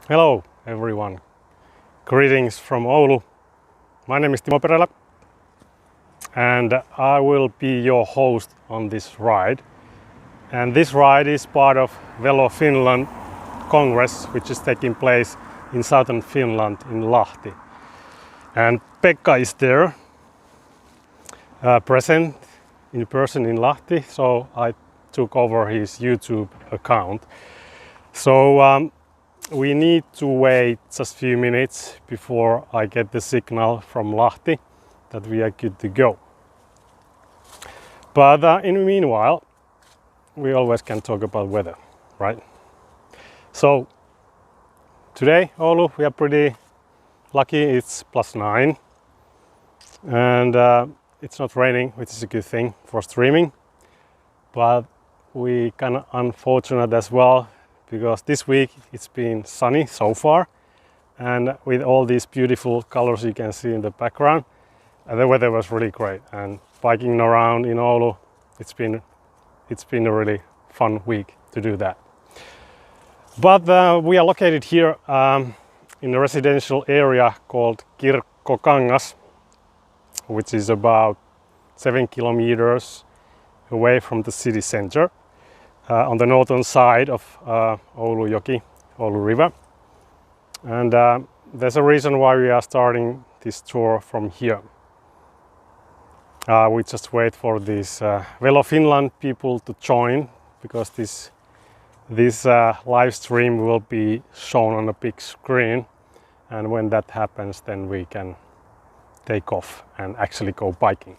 Hello everyone, greetings from Oulu. My name is Timo Perälä and I will be your host on this ride. And this ride is part of VeloFinland Congress, which is taking place in southern Finland in Lahti. And Pekka is there, present in person in Lahti, so I took over his YouTube account. So we need to wait just a few minutes before I get the signal from Lahti that we are good to go. But in the meanwhile, we always can talk about weather, right? So today, Oulu, we are pretty lucky. It's +9 and it's not raining, which is a good thing for streaming. But we kind of unfortunate as well, because this week it's been sunny so far, and with all these beautiful colors you can see in the background, the weather was really great. And biking around in Oulu, it's been a really fun week to do that. But we are located here in a residential area called Kirkkokangas, which is about 7 kilometers away from the city center. On the northern side of Oulujoki, Oulu River. And there's a reason why we are starting this tour from here. We just wait for these VeloFinland people to join, because this live stream will be shown on a big screen. And when that happens, then we can take off and actually go biking.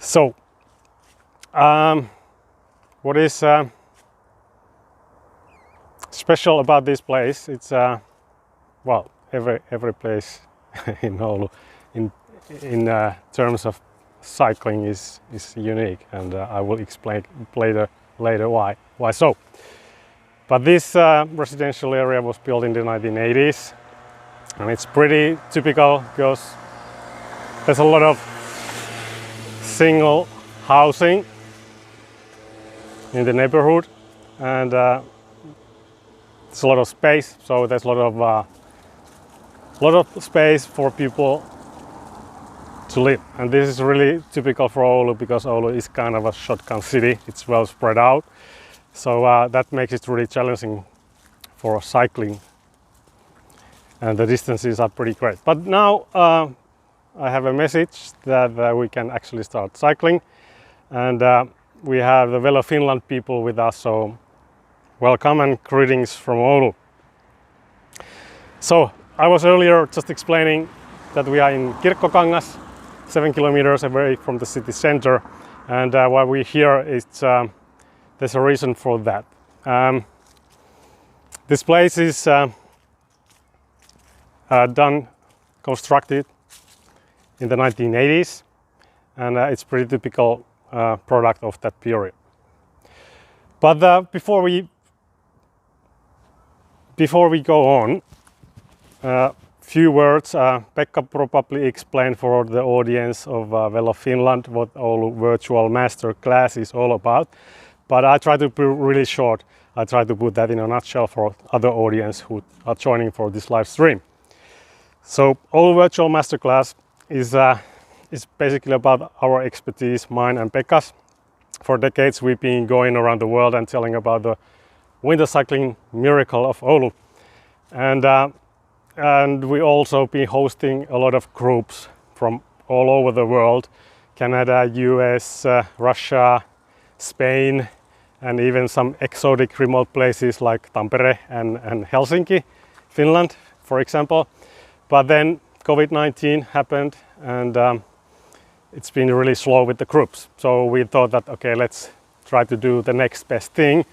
So, what is special about this place? It's well, every place in Oulu in terms of cycling is unique, and I will explain later why so. But this residential area was built in the 1980s, and it's pretty typical because there's a lot of single housing in the neighborhood, and there's a lot of space, so there's a lot of space for people to live. And this is really typical for Oulu, because Oulu is kind of a shotgun city. It's well spread out, so that makes it really challenging for cycling, and the distances are pretty great. But now I have a message that we can actually start cycling, and we have the VeloFinland people with us, so welcome and greetings from Oulu. So I was earlier just explaining that we are in Kirkkokangas, 7 kilometers away from the city center, and why we're here is there's a reason for that. This place is constructed in the 1980s, and it's pretty typical product of that period. But before we go on, few words. Pekka probably explained for the audience of VeloFinland what Oulu Virtual MasterClass is all about, but I try to be really short. I try to put that in a nutshell for other audience who are joining for this live stream. So Oulu Virtual MasterClass is basically about our expertise, mine and Pekka's. For decades we've been going around the world and telling about the winter cycling miracle of Oulu. And we also been hosting a lot of groups from all over the world: Canada, US, Russia, Spain, and even some exotic remote places like Tampere and Helsinki, Finland, for example. But then COVID-19 happened, and it's been really slow with the groups. So we thought that, okay, let's try to do the next best thing,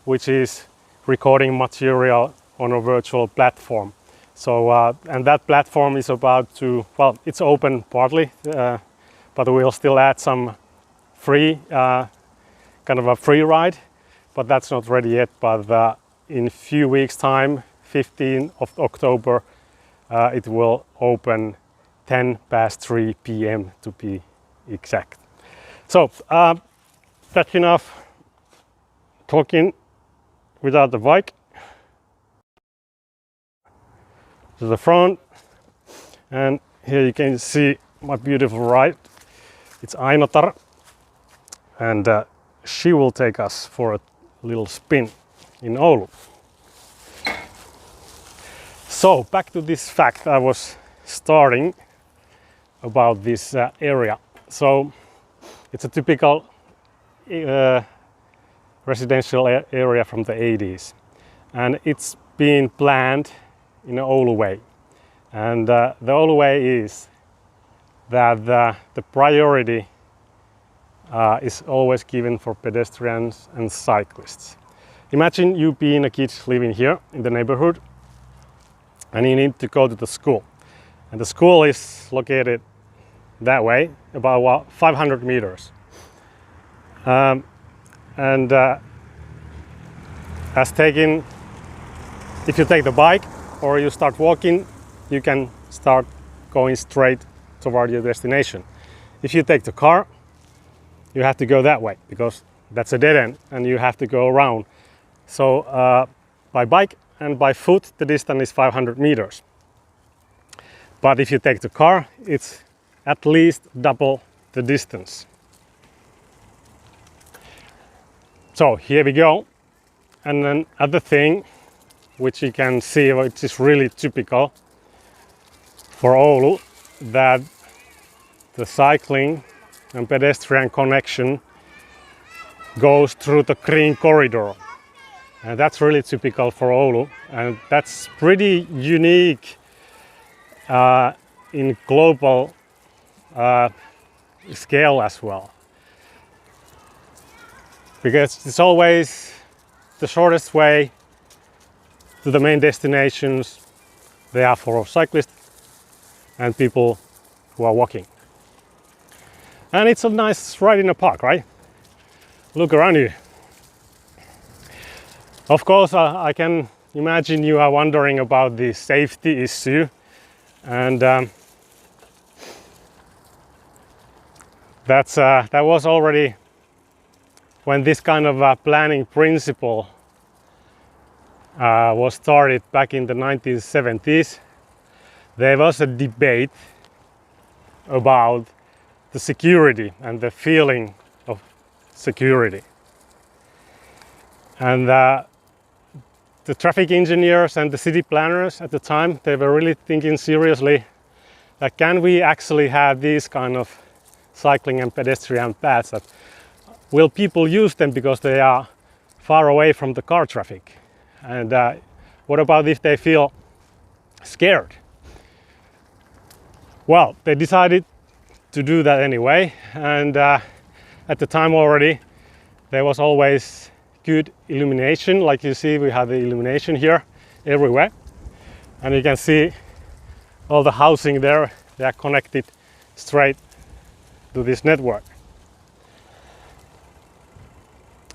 which is recording material on a virtual platform. So, and that platform is about to, well, it's open partly, but we'll still add some free, kind of a free ride, but that's not ready yet. But in a few weeks time, 15th of October, it will open 3 p.m. to be exact. So that's enough talking without the bike. to the front, and here you can see my beautiful ride. It's Ainotar, and she will take us for a little spin in Oulu. So back to this fact I was starting about this area. So it's a typical residential area from the 80s, and it's been planned in an Oulu way. And the Oulu way is that the priority is always given for pedestrians and cyclists. Imagine you being a kid living here in the neighborhood, and you need to go to the school. And the school is located that way, about 500 meters. If you take the bike or you start walking, you can start going straight toward your destination. If you take the car, you have to go that way because that's a dead end and you have to go around. So by bike and by foot, the distance is 500 meters. But if you take the car, it's at least double the distance. So here we go. And then other thing, which you can see, which is really typical for Oulu, that the cycling and pedestrian connection goes through the green corridor. And that's really typical for Oulu, and that's pretty unique in global scale as well. Because it's always the shortest way to the main destinations. They are for cyclists and people who are walking. And it's a nice ride in a park, right? Look around you. Of course, I can imagine you are wondering about the safety issue, and that was already when this kind of planning principle was started back in the 1970s. There was a debate about the security and the feeling of security. And the traffic engineers and the city planners at the time, they were really thinking seriously that can we actually have these kind of cycling and pedestrian paths, that will people use them because they are far away from the car traffic? And what about if they feel scared? Well, they decided to do that anyway, and at the time already there was always good illumination. Like you see, we have the illumination here everywhere, and you can see all the housing there. They are connected straight to this network,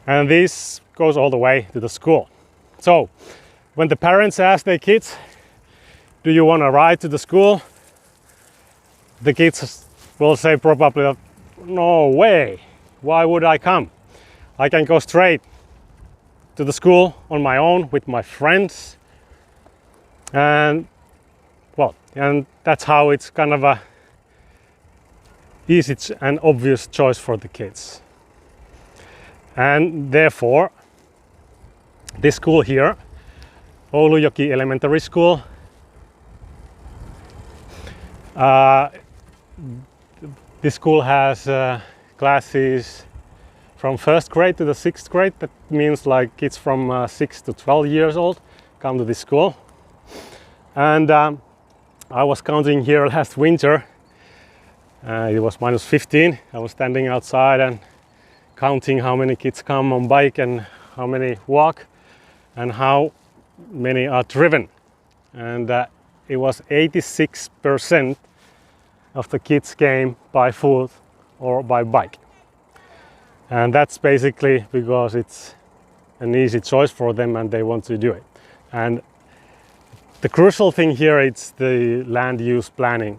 and this goes all the way to the school. So when the parents ask their kids, do you want to ride to the school? The kids will say probably, no way, why would I come? I can go straight to the school on my own with my friends. And well, and that's how it's kind of a easy and obvious choice for the kids. And therefore, this school here, Oulujoki Elementary School, this school has classes from 1st grade to the 6th grade. That means like kids from 6 to 12 years old come to this school. And I was counting here last winter. It was minus 15. I was standing outside and counting how many kids come on bike and how many walk and how many are driven. And it was 86% of the kids came by foot or by bike. And that's basically because it's an easy choice for them and they want to do it. And the crucial thing here is the land use planning.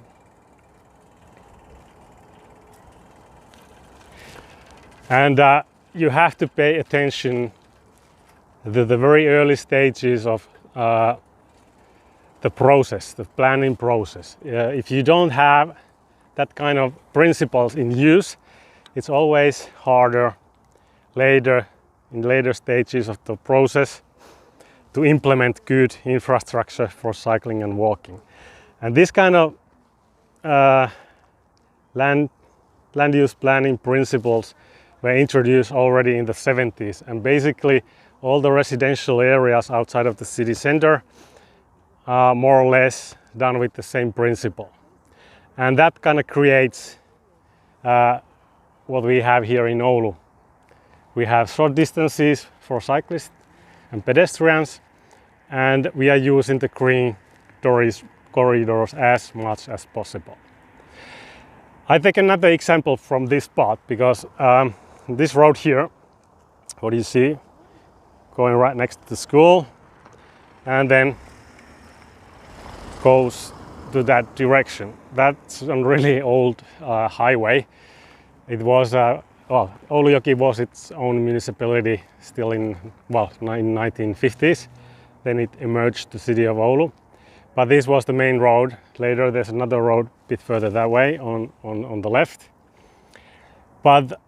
And you have to pay attention to the very early stages of the the process, the planning process. If you don't have that kind of principles in use, it's always harder in later stages of the process to implement good infrastructure for cycling and walking. And this kind of land use planning principles were introduced already in the 70s, and basically all the residential areas outside of the city center are more or less done with the same principle. And that kind of creates what we have here in Oulu. We have short distances for cyclists and pedestrians, and we are using the green corridors as much as possible. I take another example from this spot because this road here, what do you see, going right next to the school, and then goes to that direction. That's a really old highway. It was Oulujoki was its own municipality still in 1950s. Then it emerged the city of Oulu. But this was the main road. Later there's another road a bit further that way on the left. But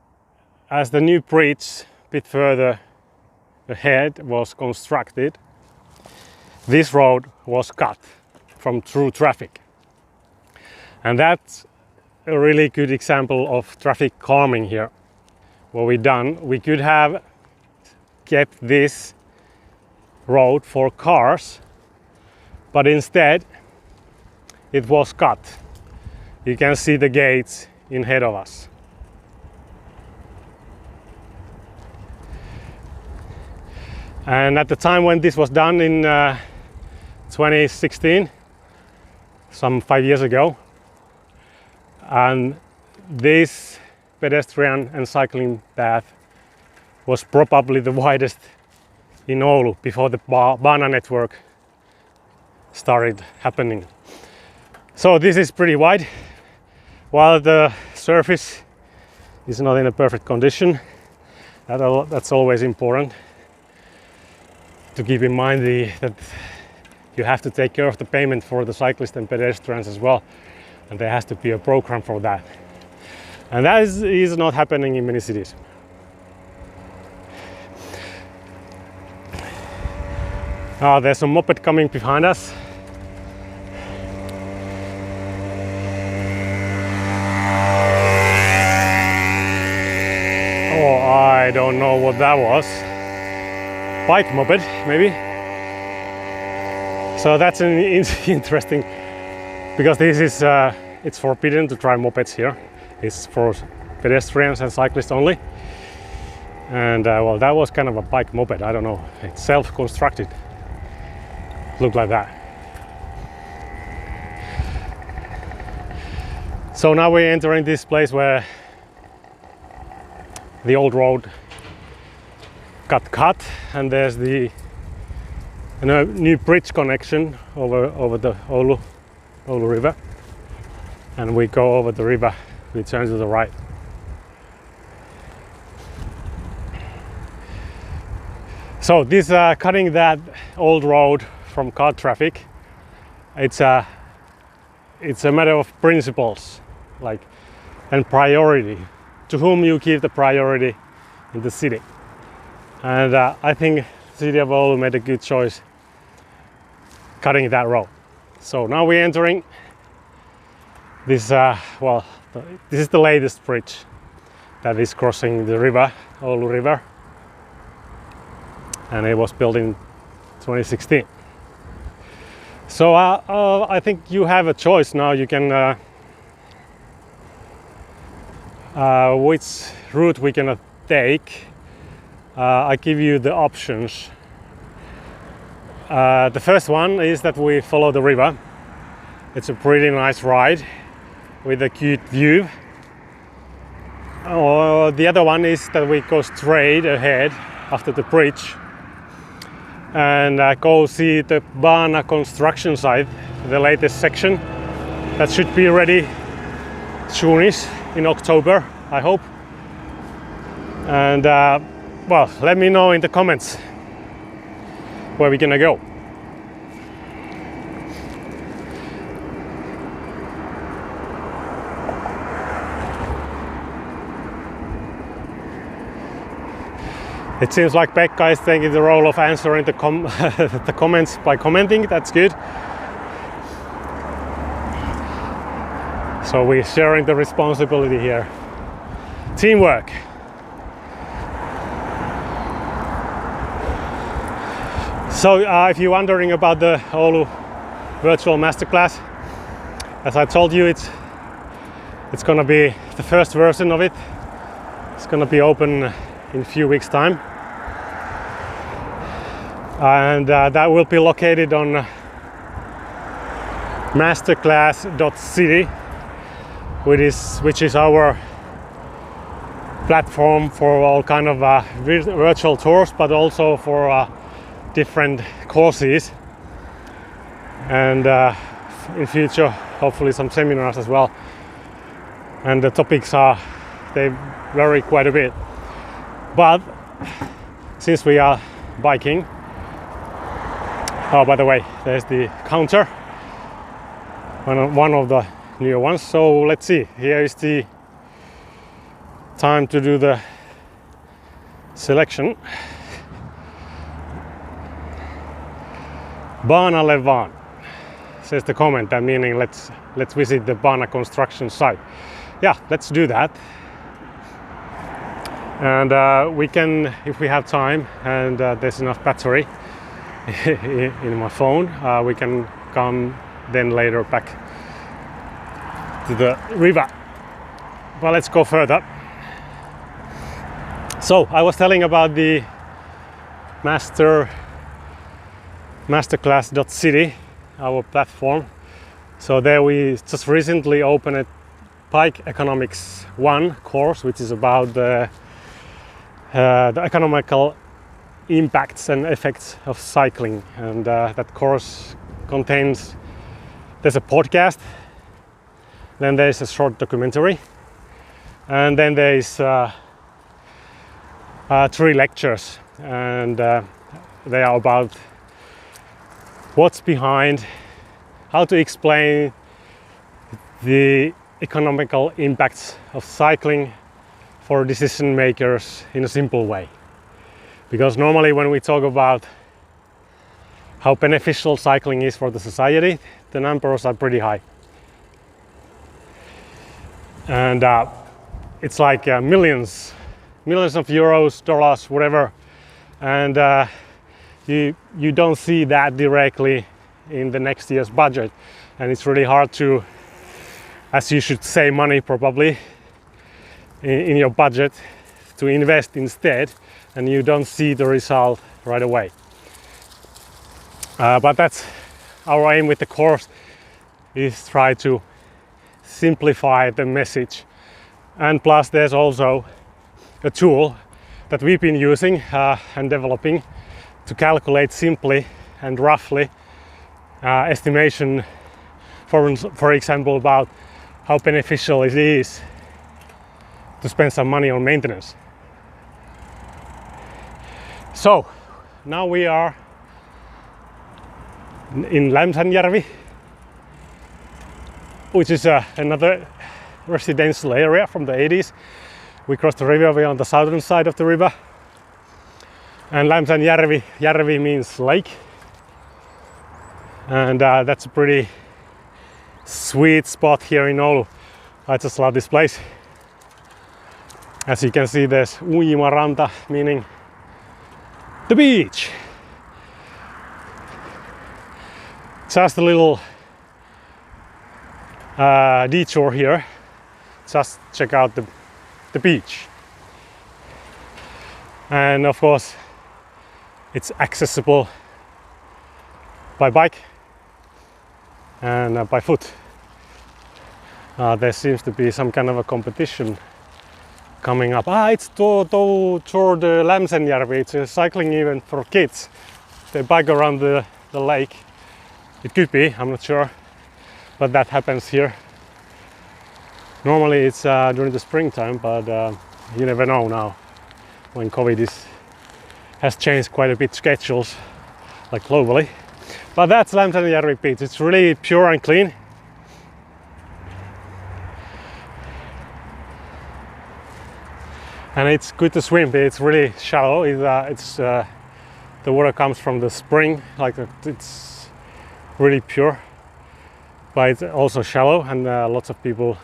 as the new bridge a bit further ahead was constructed, this road was cut from through traffic. And that's a really good example of traffic calming here. What we done, we could have kept this road for cars, but instead it was cut. You can see the gates in ahead of us. And at the time when this was done in 2016, some 5 years ago, and this pedestrian and cycling path was probably the widest in Oulu before the Bana network started happening. So this is pretty wide, while the surface is not in a perfect condition. That's always important to keep in mind that you have to take care of the payment for the cyclists and pedestrians as well, and there has to be a program for that. And that is not happening in many cities. There's a moped coming behind us. Oh, I don't know what that was. Bike moped, maybe. So that's an interesting, because this is it's forbidden to drive mopeds here. It's for pedestrians and cyclists only. And well, that was kind of a bike moped. I don't know. It's self-constructed. Looked like that. So now we're entering this place where the old road got cut, and there's the new bridge connection over the Oulu River, and we go over the river. We turn to the right. So this cutting that old road from car traffic, it's a matter of principles, and priority. To whom you give the priority in the city. And I think the city of Oulu made a good choice cutting that road. So now we're entering this, this is the latest bridge that is crossing the river, Oulu River. And it was built in 2016. So I think you have a choice now. You can which route we can take. I give you the options. The first one is that we follow the river. It's a pretty nice ride with a cute view. Or the other one is that we go straight ahead after the bridge and go see the Bana construction site, the latest section. That should be ready soonish in October, I hope. And well, let me know in the comments where we're gonna go. It seems like Pekka is taking the role of answering the the comments by commenting. That's good. So we're sharing the responsibility here. Teamwork. So if you're wondering about the Oulu Virtual MasterClass, as I told you, it's gonna be the first version of it. It's gonna be open in a few weeks' time, and that will be located on masterclass.city, which is our platform for all kind of virtual tours, but also for different courses, and in future hopefully some seminars as well. And the topics they vary quite a bit, but since we are biking, oh, by the way, there's the counter, one of the new ones. So let's see, here is the time to do the selection. Baanalle vaan, says the comment, that meaning let's visit the Baana construction site. Yeah, let's do that. And we can, if we have time and there's enough battery in my phone, we can come then later back to the river. But let's go further. So I was telling about the masterclass.city, our platform. So there we just recently opened a Bike Economics 1 course, which is about the economical impacts and effects of cycling. And that course contains, there's a podcast, then there's a short documentary, and then there's 3 lectures, and they are about what's behind, how to explain the economical impacts of cycling for decision makers in a simple way. Because normally when we talk about how beneficial cycling is for the society, the numbers are pretty high. And it's like millions of euros, dollars, whatever. And you don't see that directly in the next year's budget. And it's really hard to, as you should save money probably in your budget to invest instead, and you don't see the result right away. But that's our aim with the course, is try to simplify the message. And plus there's also a tool that we've been using and developing to calculate simply and roughly estimation, for example, about how beneficial it is to spend some money on maintenance. So now we are in Lämsänjärvi, which is another residential area from the 80s. We crossed the river, we're on the southern side of the river. And Lämsänjärvi, järvi means lake. And that's a pretty sweet spot here in Oulu. I just love this place. As you can see, there's uimaranta, meaning the beach. Just a little detour here. Just check out the beach. And of course, it's accessible by bike and by foot. There seems to be some kind of a competition coming up. It's toward the Lämsänjärvi. It's a cycling event for kids. They bike around the lake. It could be, I'm not sure, but that happens here. Normally it's during the springtime, but you never know now when COVID has changed quite a bit schedules, like globally. But that's Lämsänjärvi beach. It's really pure and clean. and it's good to swim. It's really shallow. The water comes from the spring, like it's really pure, but it's also shallow, and lots of people,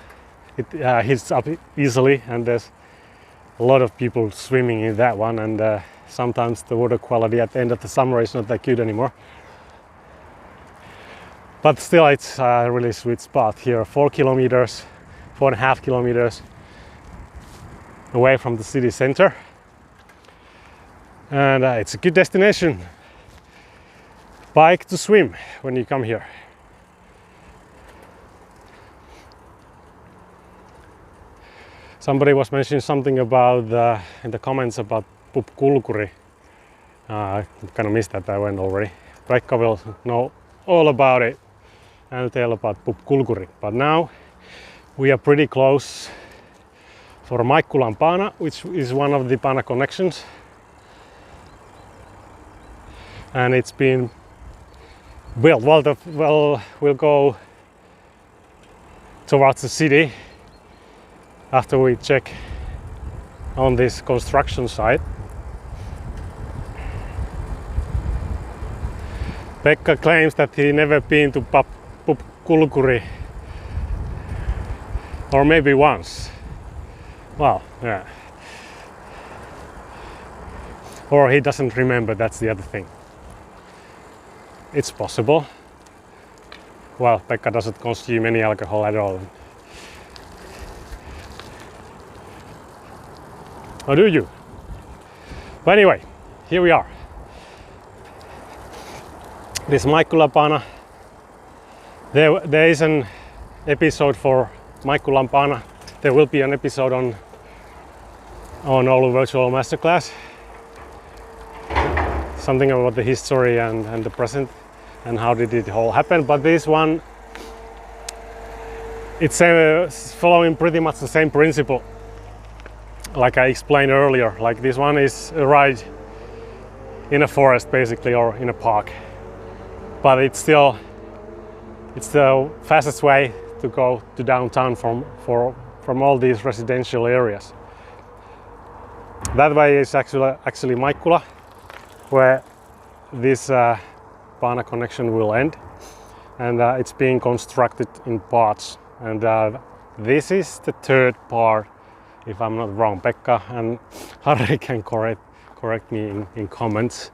it hits up easily, and there's a lot of people swimming in that one, and sometimes the water quality at the end of the summer is not that good anymore. But still, it's a really sweet spot here, 4.5 kilometers away from the city center. And it's a good destination, bike to swim, when you come here. Somebody was mentioning something about in the comments about Pupkulkuri. I kind of missed that, I went already. Pekka will know all about it and tell about Pupkulkuri. But now we are pretty close for Maikkulan Pana, which is one of the Pana connections. And it's been built. We'll go towards the city after we check on this construction site. Pekka claims that he never been to Pupkulkuri, or maybe once. Well, yeah. Or he doesn't remember, that's the other thing. It's possible. Well, Pekka doesn't consume any alcohol at all. Or do you? But anyway, here we are. This Maikkulan Pana. There is an episode for Maikkulan Pana. There will be an episode on Oulu Virtual MasterClass. Something about the history and the present and how did it all happen. But this one, it's following pretty much the same principle like I explained earlier. Like this one is a ride in a forest basically, or in a park, but it's the fastest way to go to downtown from all these residential areas. That way is actually Maikkula, where this Pana connection will end, and it's being constructed in parts, and this is the third part, if I'm not wrong. Pekka and Harri can correct me in comments,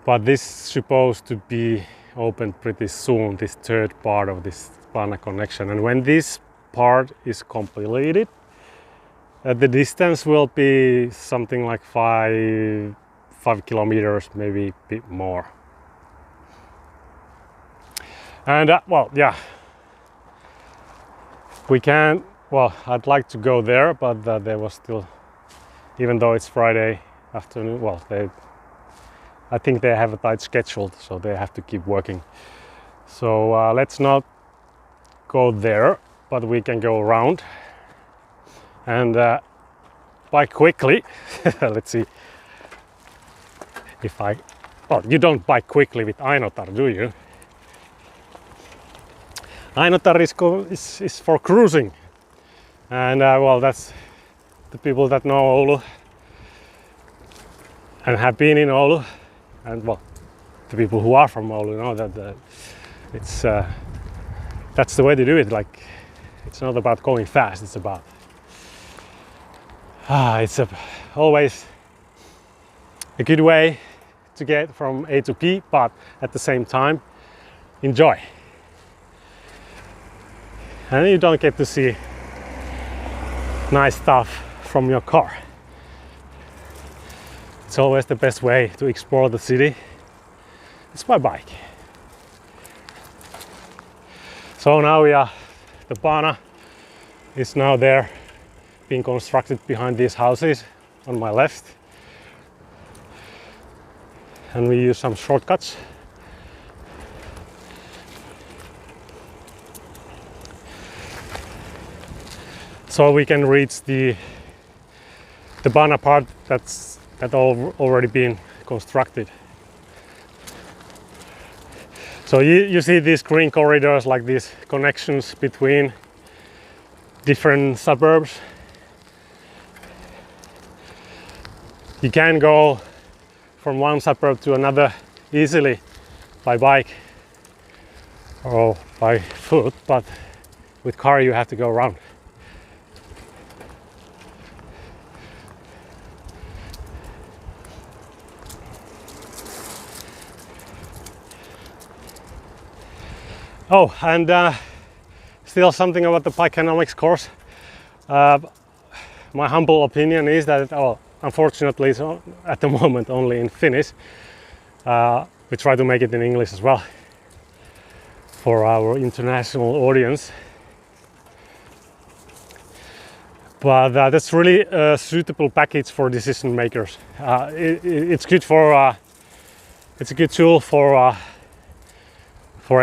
but this is supposed to be opened pretty soon, this third part of this Pana connection. And when this part is completed, the distance will be something like 5 kilometers, maybe a bit more. And well, yeah, we can, well, I'd like to go there, but there was still, even though it's Friday afternoon, well, I think they have a tight schedule, so they have to keep working. So let's not go there, but we can go around and bike quickly. Let's see if well, you don't bike quickly with Ainotar, do you? Ainotar is for cruising, and well, that's the people that know Oulu and have been in Oulu, and well, the people who are from Oulu know that it's that's the way to do it. Like, it's not about going fast, it's about it's always a good way to get from A to P, but at the same time enjoy. And you don't get to see nice stuff from your car. It's always the best way to explore the city. It's by bike. So now the Pana is now there, being constructed behind these houses on my left. And we use some shortcuts. So we can reach the Pana part that's already been constructed. So you see these green corridors, like these connections between different suburbs. You can go from one suburb to another easily by bike or by foot, but with car you have to go around. Oh, and still something about the bikenomics course. My humble opinion is that, unfortunately, it's at the moment only in Finnish. We try to make it in English as well for our international audience. But that's really a suitable package for decision makers. It's good for it's a good tool for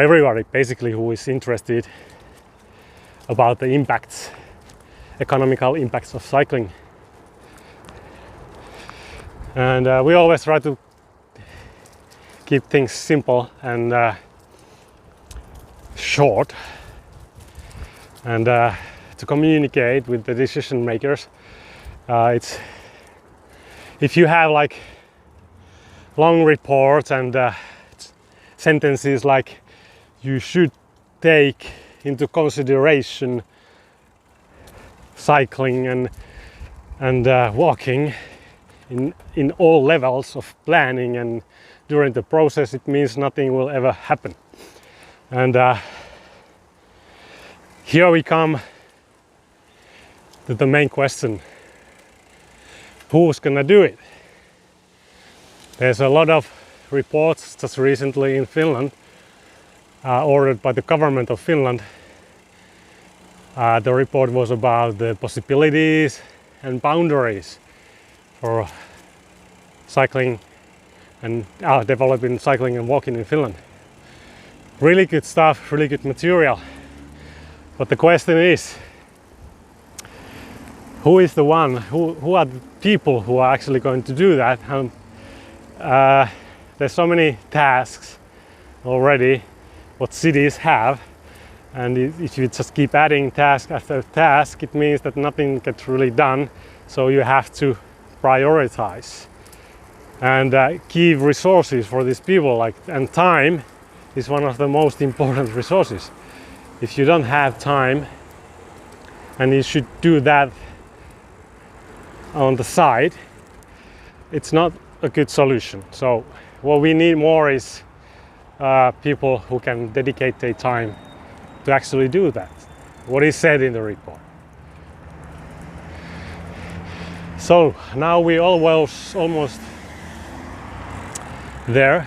everybody, basically, who is interested about the impacts, economical impacts of cycling. And we always try to keep things simple and short, and to communicate with the decision makers. It's if you have like long reports and sentences like you should take into consideration cycling and walking in all levels of planning, and during the process it means nothing will ever happen. And here we come to the main question: who's gonna do it? There's a lot of reports just recently in Finland ordered by the government of Finland. The report was about the possibilities and boundaries for cycling and developing cycling and walking in Finland. Really good stuff, really good material. But the question is, who is the one, who are the people who are actually going to do that? There's so many tasks already what cities have, and if you just keep adding task after task, it means that nothing gets really done. So you have to prioritize and give resources for these people, and time is one of the most important resources. If you don't have time, and you should do that on the side, it's not a good solution. So what we need more is people who can dedicate their time to actually do that, what is said in the report. So now we almost there.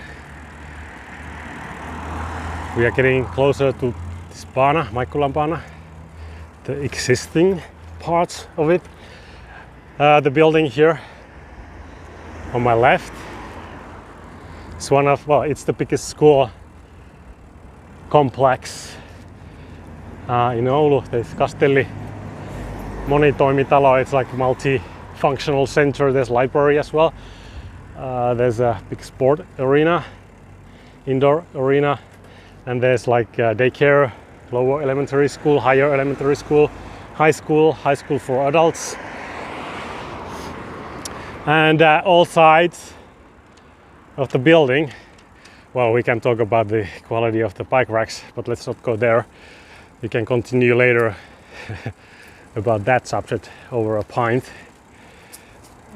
We are getting closer to this Bana, Maikkulan Bana, the existing parts of it. The building here on my left is it's the biggest school complex in Oulu. There's Kastelli monitoimitalo, it's like a multi-functional center. There's library as well. There's a big sport arena, indoor arena, and there's like daycare, lower elementary school, higher elementary school, high school for adults. And all sides of the building, well, we can talk about the quality of the bike racks, but let's not go there. We can continue later about that subject over a pint.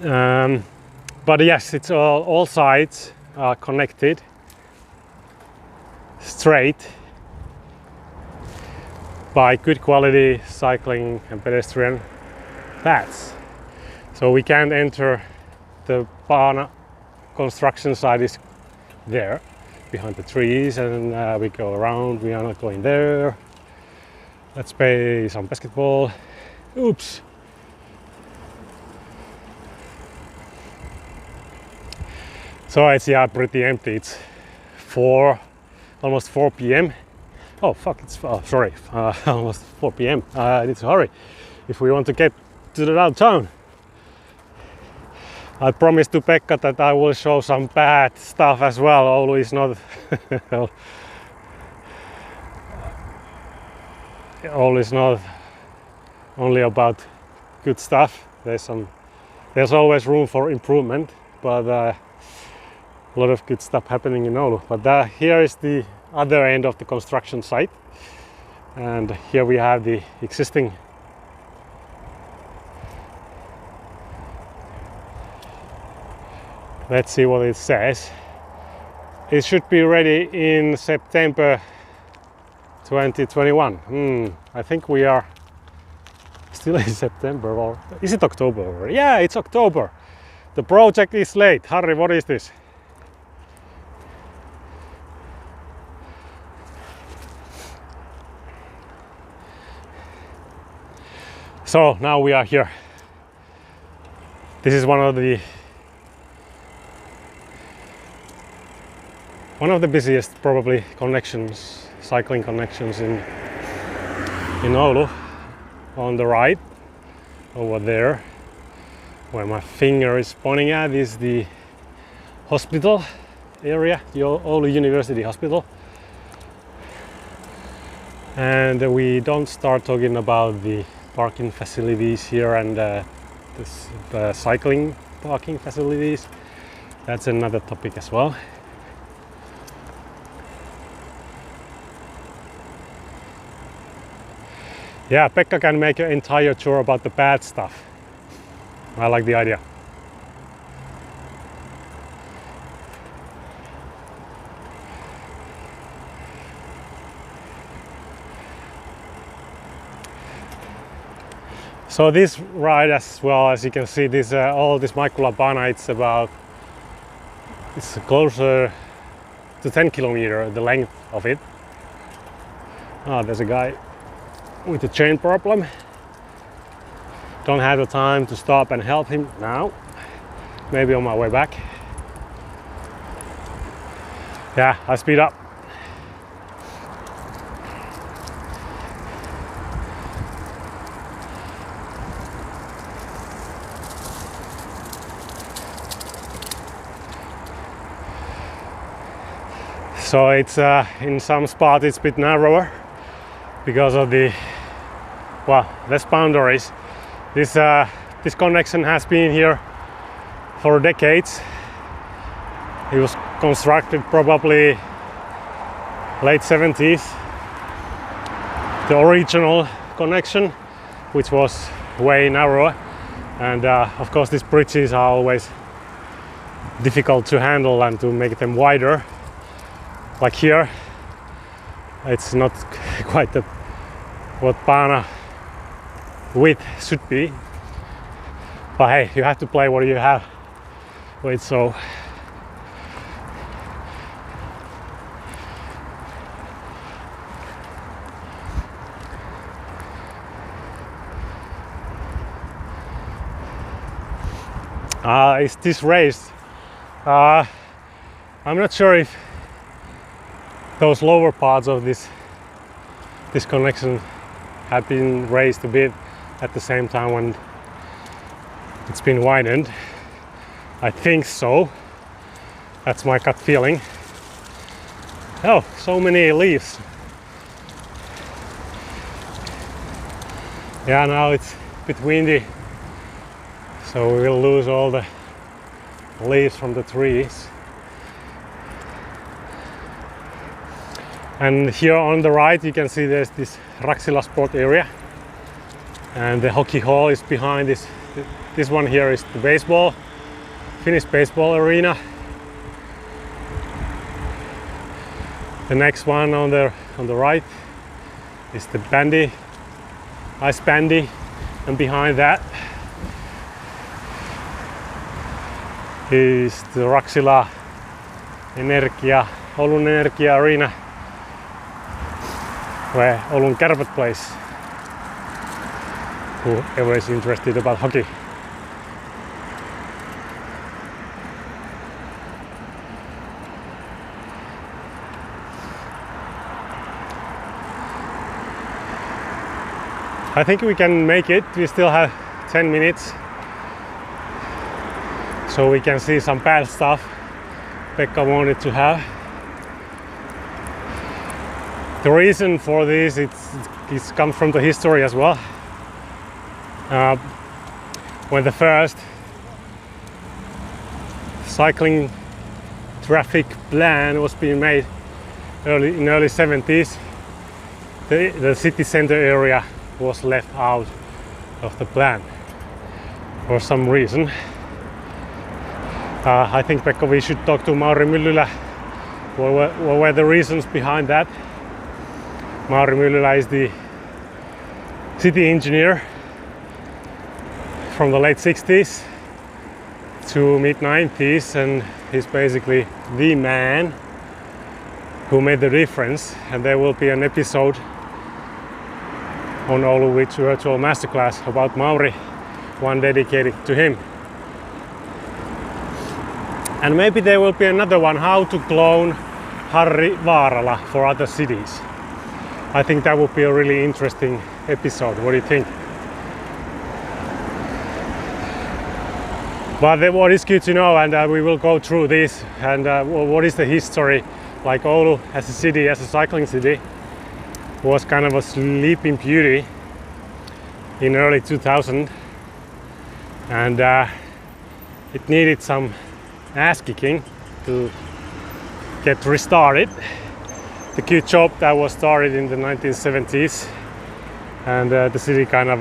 But yes, it's all sides are connected straight by good quality cycling and pedestrian paths. So we can't enter the Bana construction site is there behind the trees, and we go around. We are not going there. Let's play some basketball. Oops. So it's pretty empty. It's almost 4 p.m. Oh fuck! It's sorry, almost 4 p.m. I need to hurry if we want to get to the downtown. I promised to Pekka that I will show some bad stuff as well. Oulu is not Oulu is not only about good stuff. There's some there's always room for improvement, but a lot of good stuff happening in Oulu. But here is the other end of the construction site, and here we have the existing let's see what it says. It should be ready in September 2021. I think we are still in September, or is it October already? Yeah, it's October. The project is late. Harry, what is this? So now we are here. This is one of the busiest probably connections, cycling connections in Oulu. On the right, over there, where my finger is pointing at, is the hospital area, the Oulu University Hospital. And we don't start talking about the parking facilities here and the cycling parking facilities. That's another topic as well. Yeah, Pekka can make an entire tour about the bad stuff. I like the idea. So this ride, as well as you can see, this all this Maikkula-Bana, it's closer to 10 kilometers, the length of it. Oh, there's a guy with a chain problem. Don't have the time to stop and help him now. Maybe on my way back. Yeah, I speed up. So it's in some spots it's a bit narrower because of the less boundaries. This connection has been here for decades. It was constructed probably late 70s. The original connection, which was way narrower, and of course these bridges are always difficult to handle and to make them wider. Like here, it's not quite what Bana width should be, but hey, you have to play what you have with. So is this raised? I'm not sure if those lower parts of this connection have been raised a bit at the same time when it's been widened. I think so. That's my gut feeling. Oh, so many leaves. Yeah, now it's a bit windy, so we will lose all the leaves from the trees. And here on the right you can see there's this Raksila sport area, and the hockey hall is behind this. This one here is the baseball, Finnish baseball arena. The next one on the right is the bandy, ice bandy, and behind that is the Raksila Oulun Energia arena, where Oulun Kärpät plays, whoever is interested about hockey. I think we can make it. We still have 10 minutes, so we can see some bad stuff Pekka wanted to have. The reason for this, it's comes from the history as well. When the first cycling traffic plan was being made in early 70s, the city center area was left out of the plan for some reason. I think, Pekka, we should talk to Mauri Myllylä. What were the reasons behind that? Mauri Myllylä is the city engineer from the late 60s to mid 90s, and he's basically the man who made the difference. And there will be an episode on Oulu Virtual MasterClass about Mauri, one dedicated to him. And maybe there will be another one, how to clone Harri Vaarala for other cities. I think that would be a really interesting episode. What do you think? But what is good to know, and we will go through this, and what is the history, like Oulu as a city, as a cycling city, was kind of a sleeping beauty in early 2000, and it needed some ass kicking to get restarted. The good job that was started in the 1970s, and the city kind of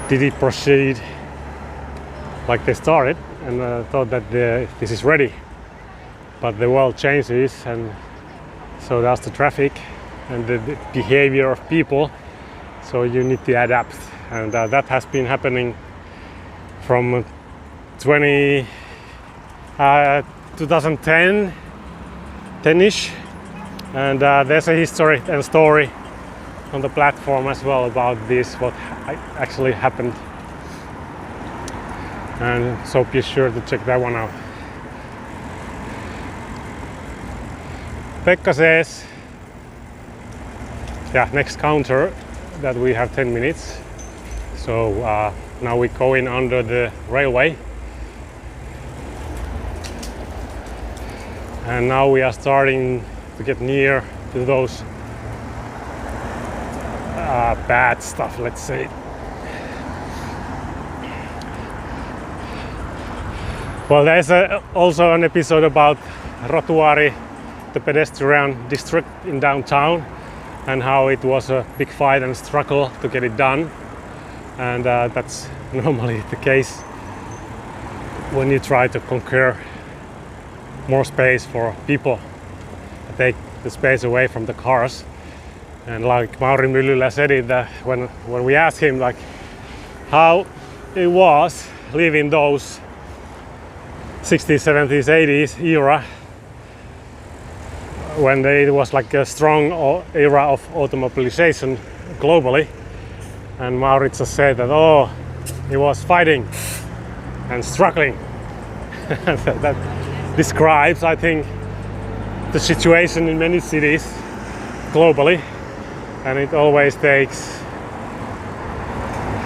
did it proceed like they started, and thought that this is ready. But the world changes, and so does the traffic and the behavior of people, so you need to adapt, and that has been happening from 2010-ish, and there's a history and story on the platform as well about this, what actually happened, and so be sure to check that one out. Pekka says, yeah, next counter that we have 10 minutes, so now we're going under the railway. And now we are starting to get near to those bad stuff, let's say. Well, there's also an episode about Rotuari, the pedestrian district in downtown, and how it was a big fight and struggle to get it done. And that's normally the case when you try to conquer more space for people, take the space away from the cars. And like Mauri Myllylä said it, that when we asked him like how it was living those 60s, 70s, 80s era, when it was like a strong era of automobilization globally, and Mauri just said that, oh, he was fighting and struggling. That describes, I think, the situation in many cities globally, and it always takes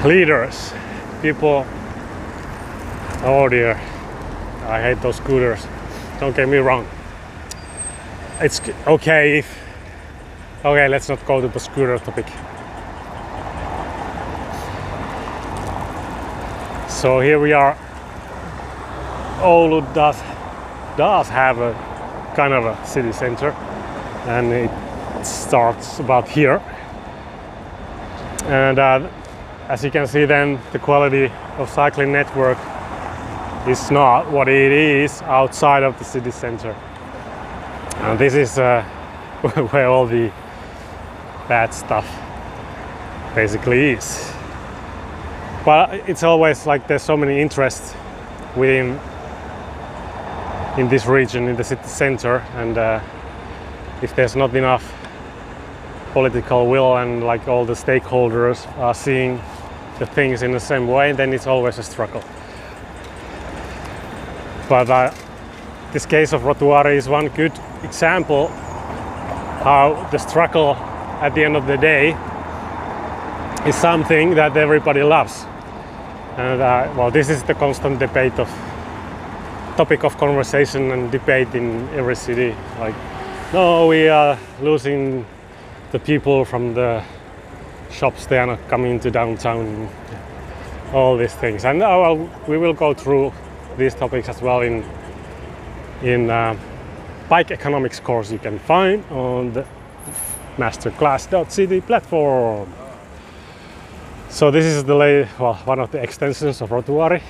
leaders, people. Oh dear, I hate those scooters, don't get me wrong. It's okay if, okay, let's not go to the scooter topic. So here we are. Oulu does have a kind of a city center, and it starts about here. And as you can see, then the quality of cycling network is not what it is outside of the city center. And this is where all the bad stuff basically is. But it's always like there's so many interests within in this region, in the city center, and if there's not enough political will and like all the stakeholders are seeing the things in the same way, then it's always a struggle. But this case of Rotuari is one good example how the struggle at the end of the day is something that everybody loves. And well, this is the constant debate of topic of conversation and debate in every city. Like, no, we are losing the people from the shops, they are not coming to downtown, all these things. And well, we will go through these topics as well in bike economics course you can find on the masterclass.city platform. So this is the one of the extensions of Rotuari.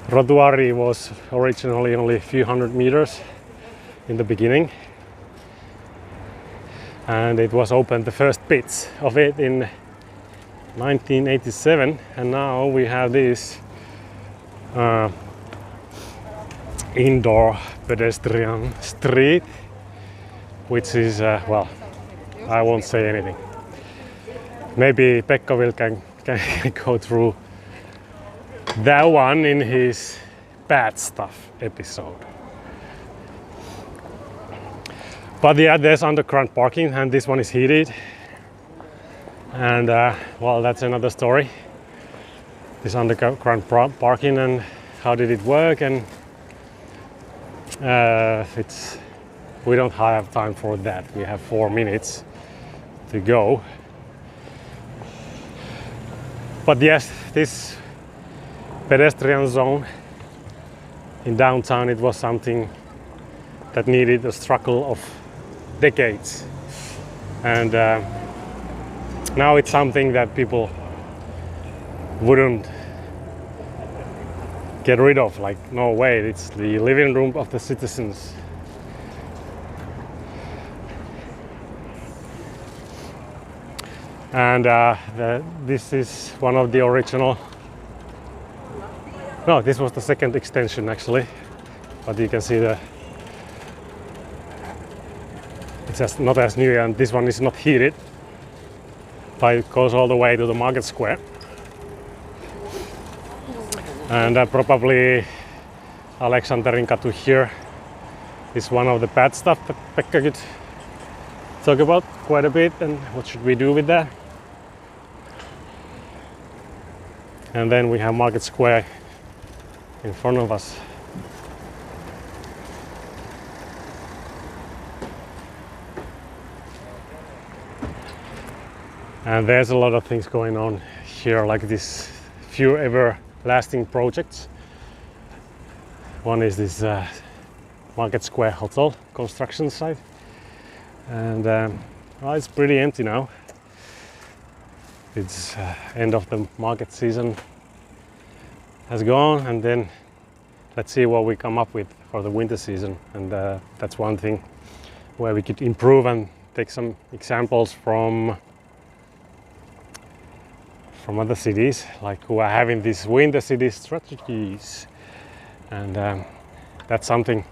Rotuari was originally only a few hundred meters in the beginning, and it was opened, the first bits of it, in 1987, and now we have this indoor pedestrian street, which is well, I won't say anything. Maybe Pekka can go through that one in his bad stuff episode. But yeah, there's underground parking, and this one is heated, and well, that's another story, this underground parking and how did it work, and we don't have time for that. We have 4 minutes to go. But yes, this pedestrian zone in downtown, it was something that needed a struggle of decades, and now it's something that people wouldn't get rid of. Like, no way, it's the living room of the citizens. And this is one of the original, no, this was the second extension actually, but you can see it's just not as new, and this one is not heated, but it goes all the way to the market square. And probably Aleksanterin Katu here is one of the bad stuff that Pekka could talk about quite a bit, and what should we do with that. And then we have Market Square in front of us. And there's a lot of things going on here, like this few everlasting projects. One is this Market Square Hotel construction site, and well, it's pretty empty now. It's end of the market season has gone, and then let's see what we come up with for the winter season. And that's one thing where we could improve and take some examples from other cities, like who are having these winter city strategies. And that's something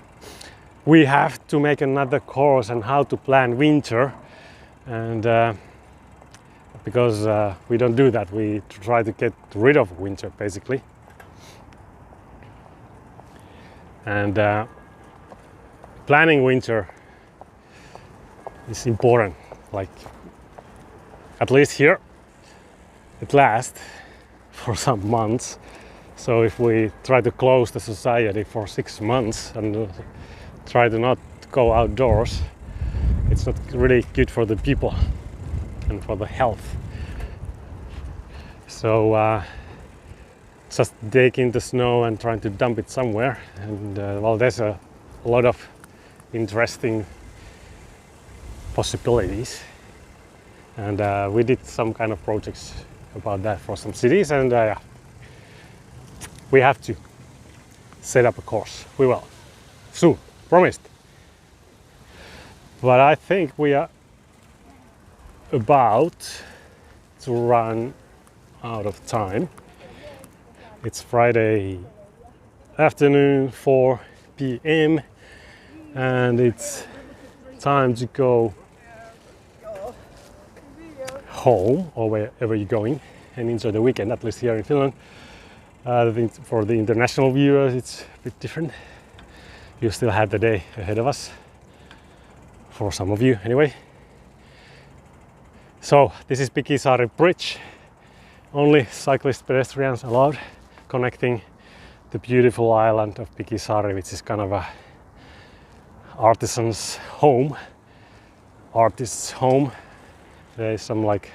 we have to make another course on how to plan winter, and because we don't do that, we try to get rid of winter basically. And planning winter is important, like at least here it lasts for some months. So if we try to close the society for 6 months and try to not go outdoors, it's not really good for the people and for the health. So just taking the snow and trying to dump it somewhere, and well, there's a lot of interesting possibilities, and we did some kind of projects about that for some cities, and yeah, we have to set up a course. We will soon, promised. But I think we are about to run out of time. It's Friday afternoon, 4 p.m. and it's time to go home or wherever you're going and enjoy the weekend, at least here in Finland. I think for the international viewers it's a bit different. You still have the day ahead of us, for some of you anyway. So this is Pikisaari Bridge, only cyclist pedestrians allowed, connecting the beautiful island of Pikisaari, which is kind of a artisan's home, artist's home. There is some, like,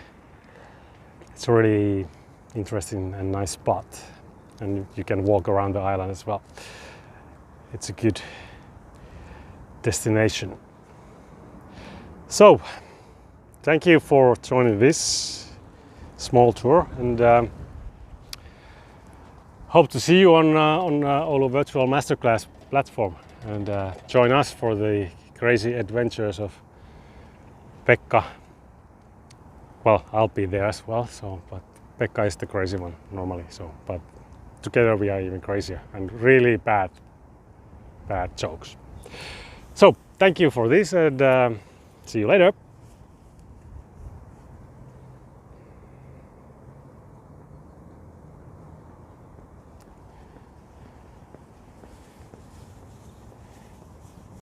it's a really interesting and nice spot. and you can walk around the island as well. It's a good destination. So thank you for joining this small tour, and hope to see you on Oulu Virtual MasterClass platform, and join us for the crazy adventures of Pekka. Well, I'll be there as well, so, but Pekka is the crazy one normally, so, but together we are even crazier and really bad jokes. So thank you for this, and see you later.